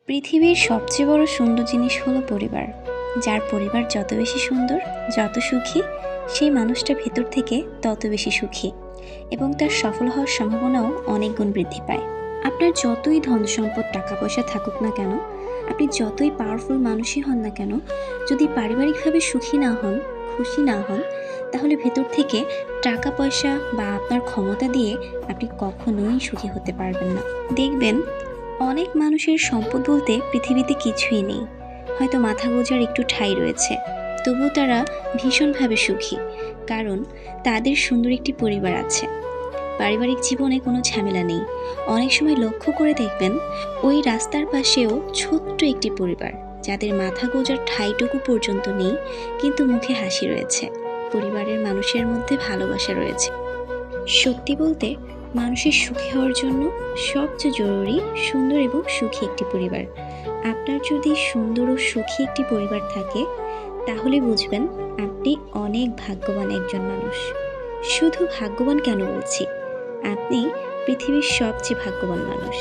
পৃথিবীর সবচেয়ে বড় সুন্দর জিনিস হলো পরিবার। যার পরিবার যত বেশি সুন্দর, যত সুখী, সেই মানুষটা ভেতর থেকে তত বেশি সুখী এবং তার সফল হওয়ার সম্ভাবনাও অনেক গুণ বৃদ্ধি পায়। আপনার যতই ধন সম্পদ টাকা পয়সা থাকুক না কেন, আপনি যতই পাওয়ারফুল মানুষই হন না কেন, যদি পারিবারিকভাবে সুখী না হন, খুশি না হন, তাহলে ভেতর থেকে টাকা পয়সা বা আপনার ক্ষমতা দিয়ে আপনি কখনোই সুখী হতে পারবেন না। দেখবেন অনেক মানুষের সম্পদ বলতে পৃথিবীতে কিছুই নেই, হয়তো মাথা গোঁজার একটু ঠাঁই রয়েছে, তবুও তারা ভীষণভাবে সুখী, কারণ তাদের সুন্দর একটি পরিবার আছে। পারিবারিক জীবনে কোনো ঝামেলা নেই। অনেক সময় লক্ষ্য করে দেখবেন ওই রাস্তার পাশেও ছোট্ট একটি পরিবার, যাদের মাথা গোঁজার ঠাঁইটুকু পর্যন্ত নেই, কিন্তু মুখে হাসি রয়েছে, পরিবারের মানুষের মধ্যে ভালোবাসা রয়েছে। সত্যি বলতে, মানুষের সুখী হওয়ার জন্য সবচেয়ে জরুরি সুন্দর এবং সুখী একটি পরিবার। আপনার যদি সুন্দর ও সুখী একটি পরিবার থাকে, তাহলে বুঝবেন আপনি অনেক ভাগ্যবান একজন মানুষ। শুধু ভাগ্যবান কেন বলছি, আপনি পৃথিবীর সবচেয়ে ভাগ্যবান মানুষ।